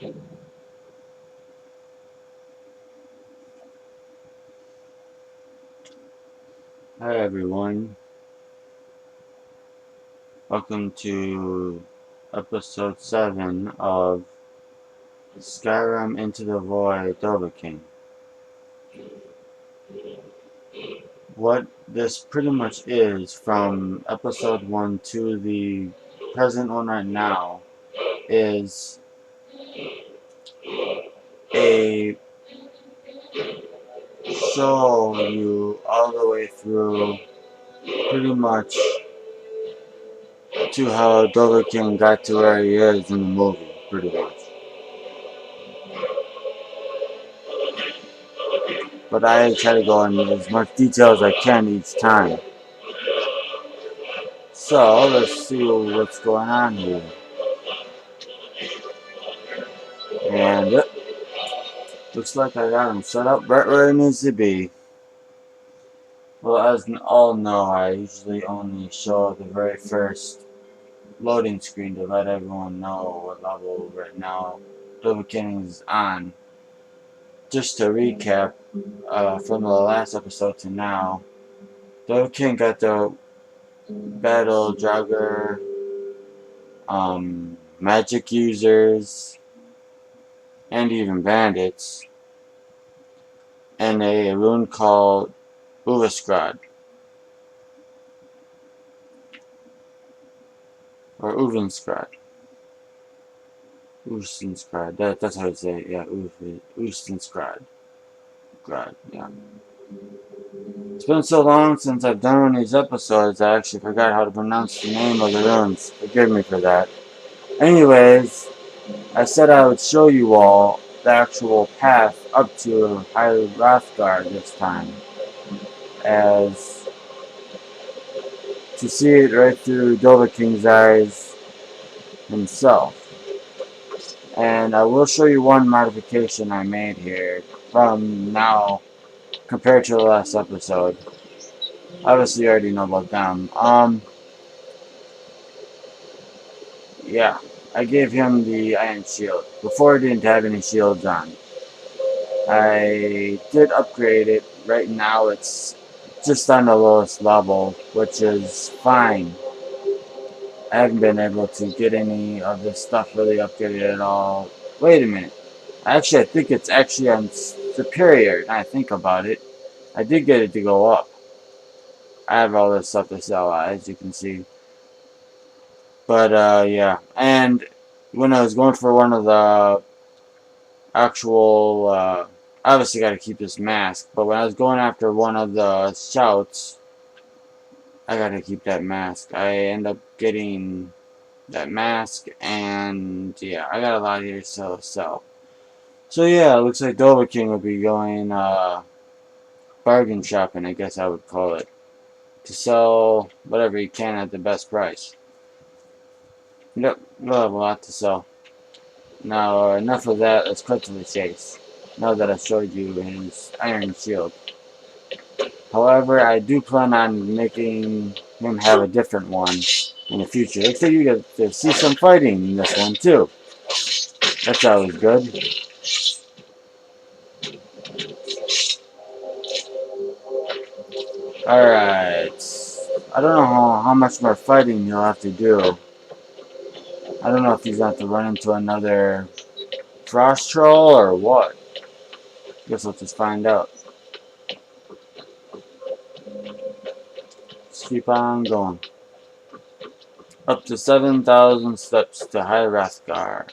Hi everyone, welcome to episode 7 of Skyrim Into the Void Dovahkiin. What this pretty much is, from episode 1 to the present one right now, is a show you all the way through pretty much to how Dovahkiin got to where he is in the movie, pretty much. But I try to go into as much detail as I can each time. So, let's see what's going on here. And yep, looks like I got him set up right where it needs to be. Well, as you all know, I usually only show the very first loading screen to let everyone know what level right now Dovahkiin is on. Just to recap, from the last episode to now, Dovahkiin got the battle Jogger, magic users, and even bandits, and a rune called Uvaskrad. Or Uvenskrad. Uvenskrad. That's how I say it. Yeah, Uvenskrad. Grad, yeah. It's been so long since I've done one of these episodes, I actually forgot how to pronounce the name of the runes. Forgive me for that. Anyways, I said I would show you all the actual path up to Hrothgar this time, as to see it right through Dovahkiin's eyes himself. And I will show you one modification I made here from now compared to the last episode. Obviously, you already know about them. Yeah, I gave him the iron shield. Before, he didn't have any shields on. I did upgrade it. Right now, it's just on the lowest level, which is fine. I haven't been able to get any of this stuff really upgraded at all. Wait a minute. Actually, I think it's actually on superior. Now I think about it, I did get it to go up. I have all this stuff to sell, as you can see. But yeah, and when I was going for one of the actual, obviously got to keep this mask. But when I was going after one of the shouts, I got to keep that mask. I end up getting that mask, and yeah, I got a lot here to sell. So yeah, it looks like Dovahkiin will be going bargain shopping, I guess I would call it, to sell whatever he can at the best price. Yep, we'll have a lot to sell. Now, enough of that, let's cut to the chase. Now that I showed you his iron shield. However, I do plan on making him have a different one in the future. Looks like you get to see some fighting in this one too. That's always good. Alright. I don't know how much more fighting you'll have to do. I don't know if he's going to have to run into another frost troll or what. Guess we'll just find out. Let's keep on going. Up to 7,000 steps to Hrothgar.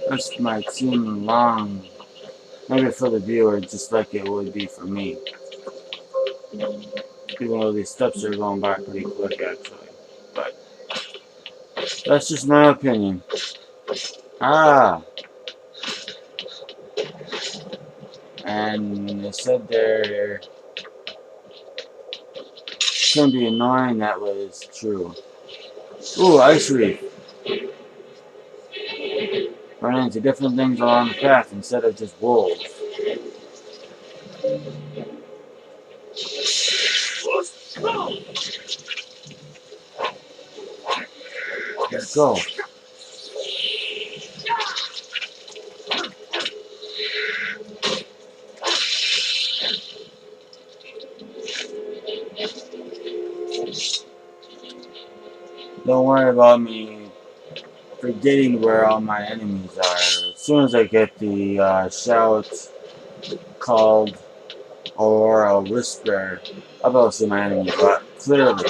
This might seem long, maybe for the viewer, just like it would be for me. Even though these steps are going by pretty quick, actually. But that's just my opinion. Ah! And they said there can be annoying, that was true. Ooh, ice reef. run into different things along the path instead of just wolves. Let's go. Don't worry about me forgetting where all my enemies are. As soon as I get the shout called Aurora Whisper, I'll be able to see my enemies a lot clearly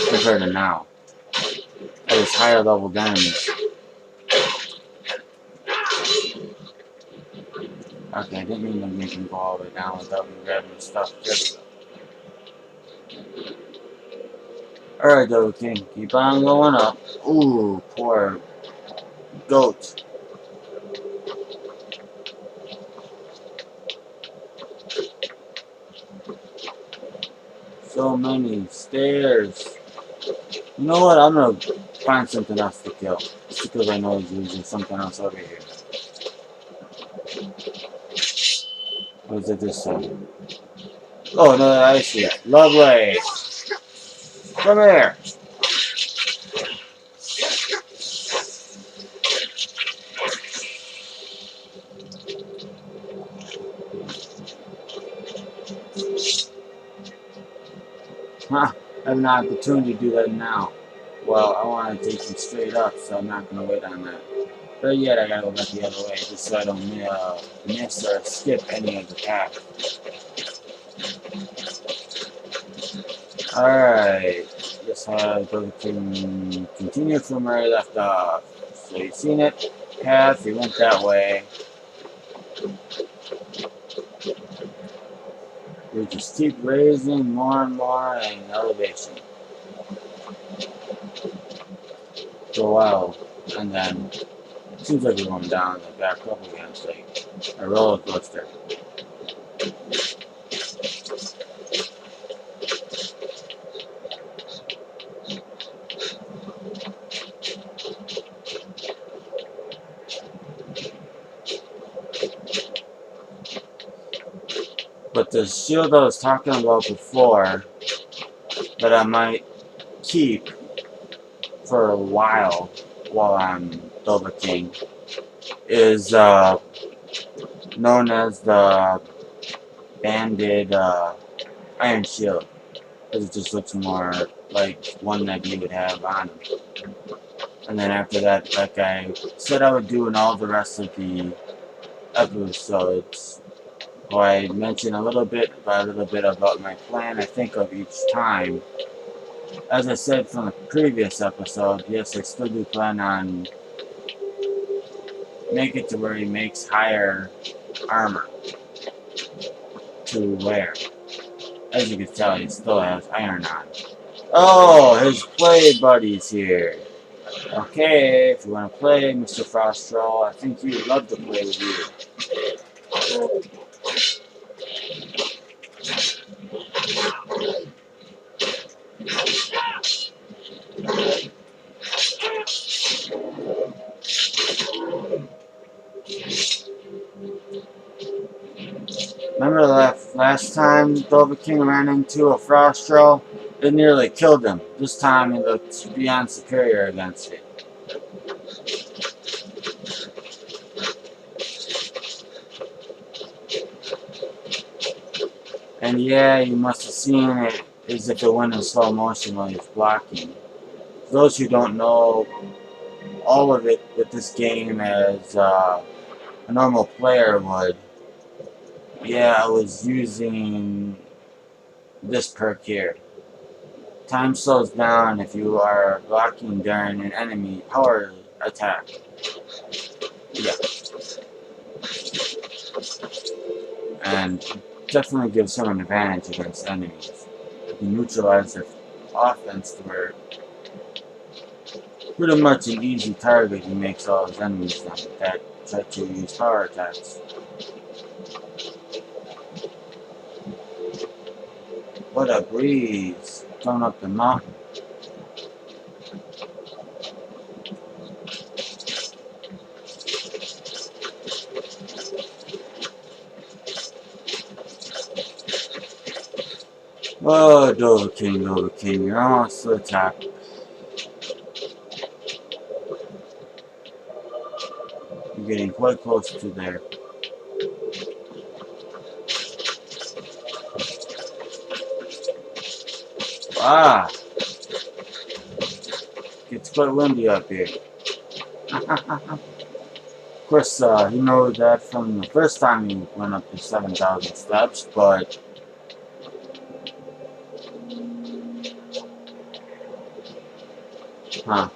compared to now. At this higher level enemies. Okay, I didn't mean to make him go all the way down without me grabbing the stuff. Alright, Dovahkiin, keep on going up. Ooh, poor goat. So many stairs. You know what? I'm gonna find something else to kill. Just because I know there's usually something else over here. Or is it this side? Oh, no, I see it. Lovely! Come here! Huh, I have an opportunity to do that now. Well, I want to take him straight up, so I'm not going to wait on that. But yet, I gotta go back the other way, just so I don't miss or skip any of the path. Alright, just have to continue from where I left off. So you've seen it, path, you went that way. We just keep raising more and more in elevation. For a while, and then it seems like we're going down and back up again. It's like a roller coaster. But the shield I was talking about before, that I might keep for a while I'm Dovahkiin, is known as the banded iron shield, because it just looks more like one that you would have on him. And then after that, like I said I would do in all the rest of the episodes, I mention a little bit about my plan I think of each time. As I said from the previous episode, yes, I still do plan on make it to where he makes higher armor to wear. As you can tell, he still has iron on. Oh, his play buddy's here. Okay, if you want to play, Mr. Frostroll, I think he would love to play with you. Remember the last time Dovahkiin ran into a Frostroll? It nearly killed him. This time he looked beyond superior against it. And yeah, you must have seen it as if it went in slow motion while he was blocking. For those who don't know all of it with this game as a normal player would, yeah, I was using this perk here. Time slows down if you are blocking during an enemy power attack. Yeah. And definitely gives him an advantage against enemies. You neutralize their offense to where pretty much an easy target he makes all his enemies that try to use power attacks. What a breeze going up the mountain. Oh, Dovahkiin, you're almost to the top. You're getting quite close to there. Ah, it's quite windy up here. Of course, you know that from the first time you went up to 7,000 steps, but huh,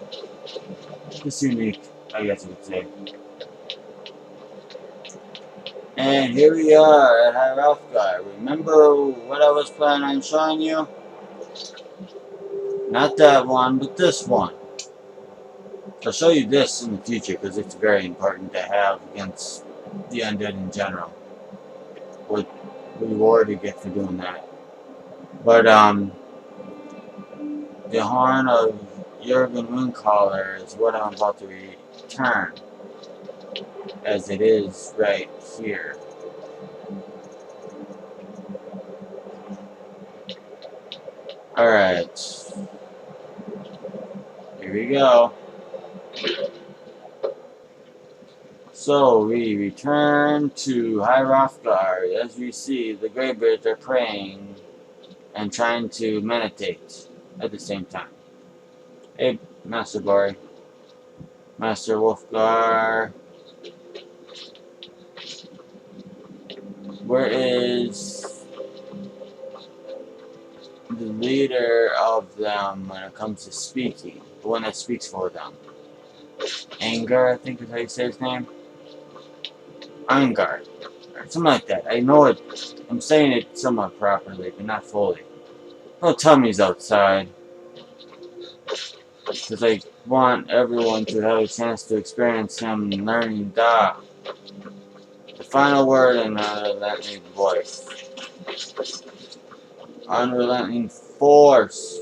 it's unique, I guess you could say. And here we are at Hrothgar. Remember what I was planning on showing you? Not that one, but this one. I'll show you this in the future because it's very important to have against the undead in general. What reward you get for doing that. But the horn of Jurgen Windcaller is what I'm about to return, as it is right here. Alright. Here we go. So we return to Hrothgar. As we see, the Greybeards are praying and trying to meditate at the same time. Hey, Master Bari. Master Wolfgar. Where is the leader of them when it comes to speaking? The one that speaks for them. Anger, I think is how you say his name. Angar. Or something like that. I know it. I'm saying it somewhat properly, but not fully. Don't tell me he's outside. Because I want everyone to have a chance to experience him learning Da. The final word in Unrelenting Voice. Unrelenting Force.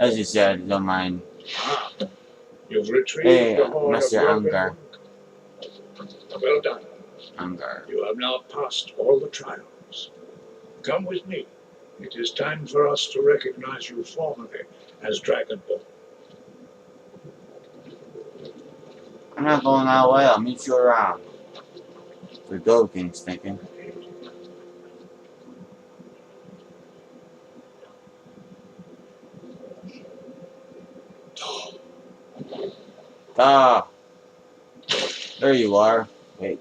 As you said, don't mind. Ah, you've retrieved Hey, the horn of Mr. Angar. Well done. Angar. You have now passed all the trials. Come with me. It is time for us to recognize you formally as Dragonborn. I'm not going that way. I'll meet you around. The Dovahkiin's thinking. Ah, there you are. Wait.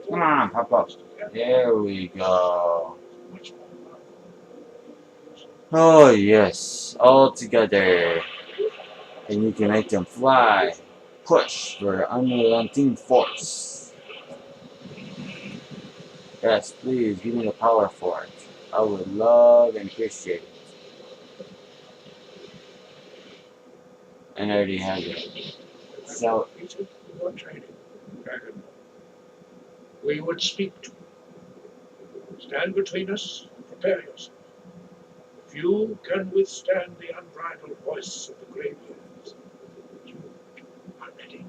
Come on, pop up. There we go. Oh, yes. All together. And you can make them fly. Push for Unrelenting Force. Yes, please give me the power for it. I would love and appreciate it. And I already have it. So, Your training, Dragonborn. We would speak to you. Stand between us and prepare yourself. If you can withstand the unbridled voice of the Greybeards, you are ready.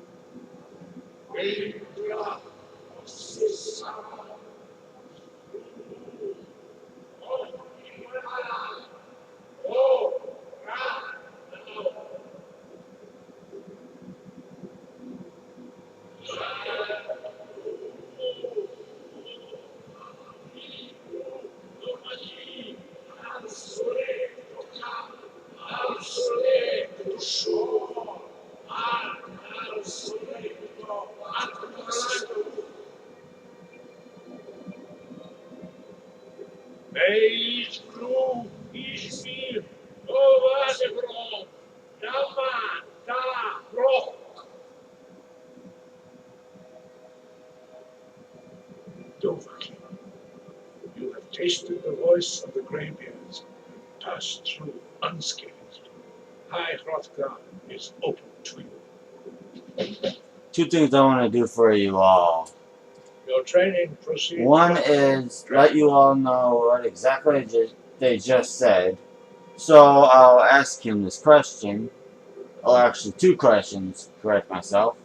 Mage Gru Ishmir Ovasebro Dama Da Rock. Dovahkiin, you have tasted the voice of the Greybeards and passed through unscathed. High Hrothgar is open to you. two things I want to do for you all. Your training proceeds. One is let you all know what exactly they just said. So I'll ask him this question. Or actually, two questions, correct myself.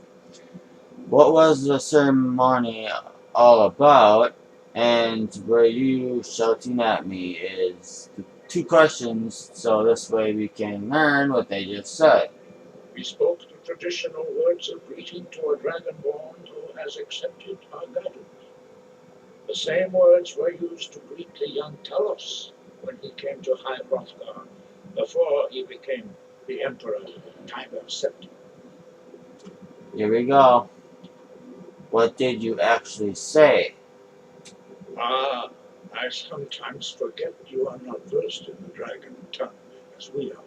What was the ceremony all about? And where you shouting at me is the two questions, so this way we can learn what they just said. We spoke the traditional words of greeting to a dragonborn who has accepted our guidance. The same words were used to greet the young Talos when he came to High Hrothgar before he became the Emperor Tiber Septim. Here we go. What did you actually say? Ah, I sometimes forget you are not versed in the dragon tongue as we are.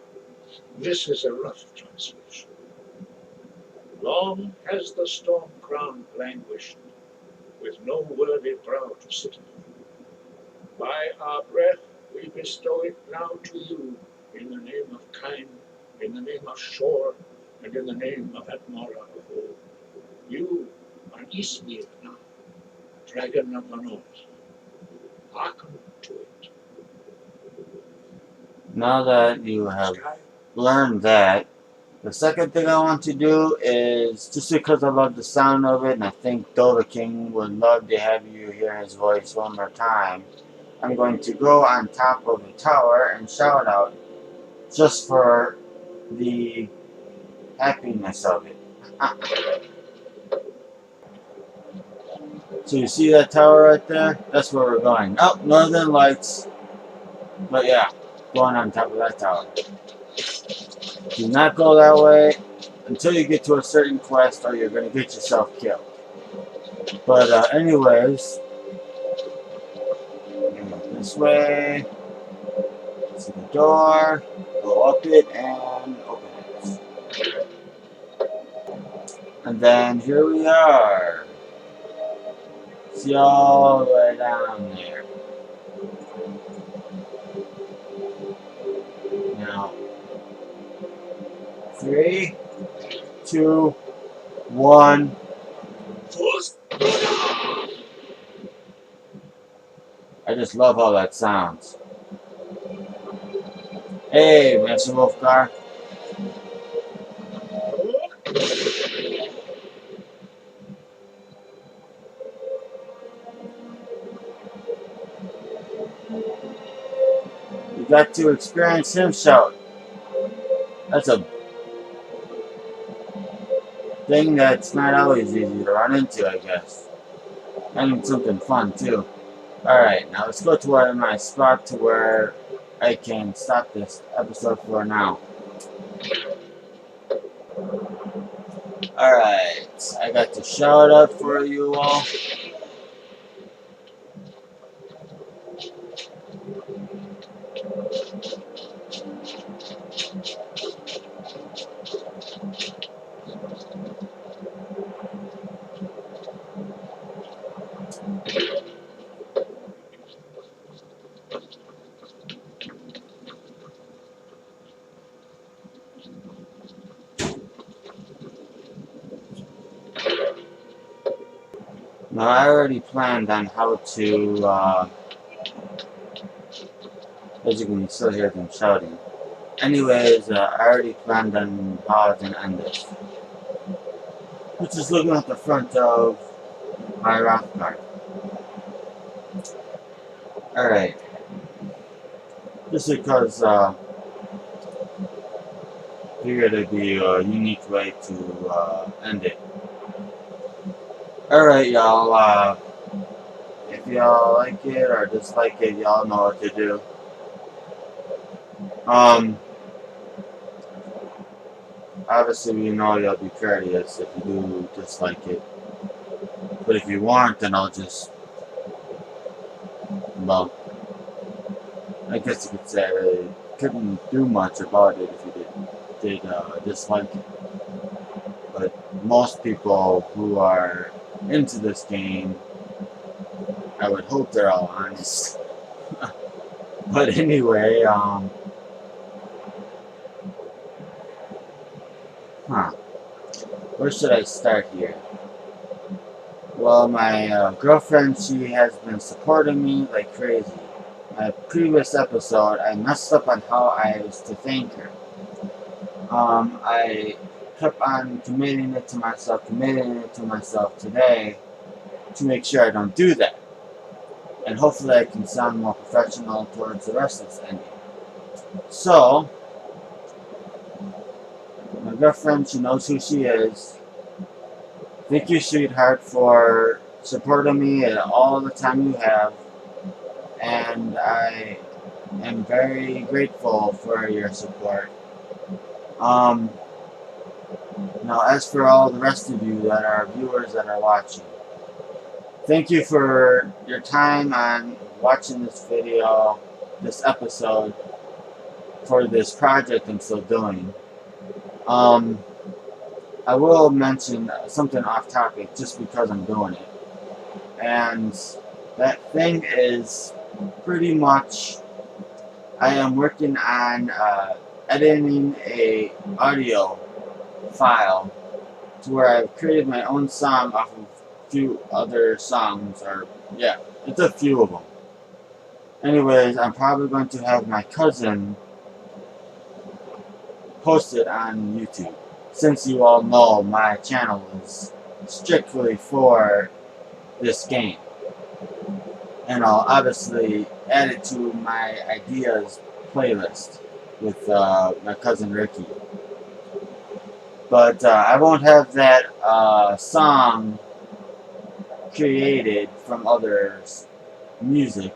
This is a rough translation. Long has the storm crown languished, with no worthy brow to sit upon. By our breath we bestow it now to you, in the name of Kine, in the name of Shore, and in the name of Atmora of old. You are Ismir now, dragon of the north. Hearken to it. Now that you have Sky, learned that, the second thing I want to do is, just because I love the sound of it, and I think Dovahkiin would love to have you hear his voice one more time, I'm going to go on top of a tower and shout out, just for the happiness of it. So you see that tower right there? That's where we're going. Oh, Northern Lights. But yeah, going on top of that tower. Do not go that way until you get to a certain quest or you're going to get yourself killed. But anyways, this way, see the door, go up it and open it. And then here we are. See all the way down there. Now, 3, 2, 1. I just love how that sounds. Hey, Master Hrothgar. You got to experience him shout. That's a thing that's not always easy to run into, I guess. And something fun, too. Alright, now let's go to my spot to where I can stop this episode for now. Alright, I got the shout out for you all. Now, I already planned on how to, as you can still hear them shouting. Anyways, I already planned on how I was going to end this. Which is looking at the front of my Hrothgar. Alright. Just because, figured it'd be a unique way to, end it. Alright, y'all, if y'all like it or dislike it, y'all know what to do. Obviously, we know you'll be courteous if you do dislike it. But if you want, then I'll just, well, I guess you could say I really couldn't do much about it if you did dislike it. But most people who are into this game, I would hope they're all honest. But anyway, where should I start here? Well, my girlfriend, she has been supporting me like crazy. My previous episode, I messed up on how I was to thank her. I kept on committing it to myself today to make sure I don't do that. and hopefully I can sound more professional towards the rest of this ending. So, my girlfriend, she knows who she is. Thank you, sweetheart, for supporting me at all the time you have, and I am very grateful for your support. Now, as for all the rest of you that are viewers that are watching, thank you for your time on watching this video, this episode, for this project I'm still doing. I will mention something off topic just because I'm doing it. And that thing is pretty much, I am working on editing a audio file to where I've created my own song off of a few other songs, or yeah, it's a few of them. Anyways, I'm probably going to have my cousin post it on YouTube. Since you all know my channel is strictly for this game. And I'll obviously add it to my ideas playlist with my cousin Ricky. But I won't have that song created from others' music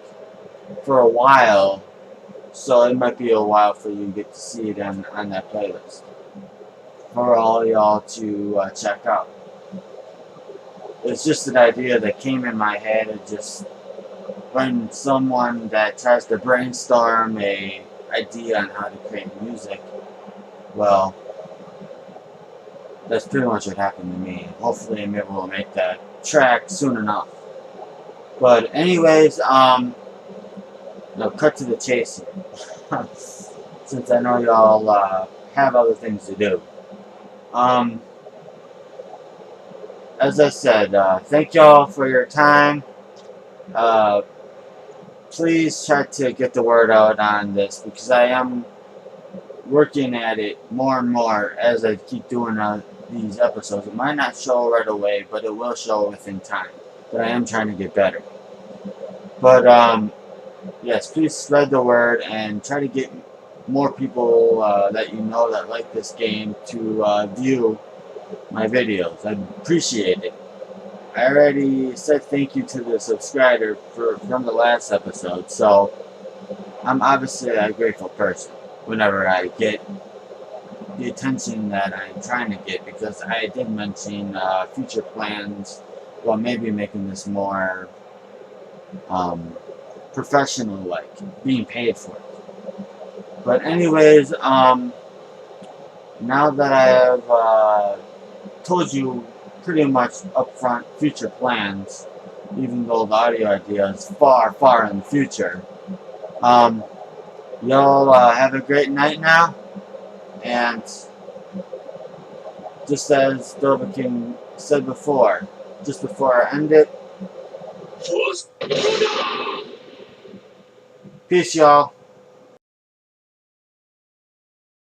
for a while, so it might be a while for you to get to see it on that playlist for all y'all to check out. It's just an idea that came in my head. It just, when someone that tries to brainstorm a idea on how to create music, well, that's pretty much what happened to me. Hopefully I'm able to make that track soon enough. But anyways, now cut to the chase here. Since I know y'all have other things to do. As I said, thank y'all for your time. Please try to get the word out on this, because I am working at it more and more as I keep doing these episodes. It might not show right away, but it will show within time. But I am trying to get better. But yes, please spread the word and try to get more people that you know that like this game to view my videos. I'd appreciate it. I already said thank you to the subscriber from the last episode, so I'm obviously a grateful person whenever I get the attention that I'm trying to get, because I did mention future plans, well, maybe making this more professional-like, being paid for it. But anyways, now that I have told you pretty much upfront future plans, even though the audio idea is far, far in the future, y'all have a great night now, and just as Dovahkiin said before, just before I end it, peace y'all.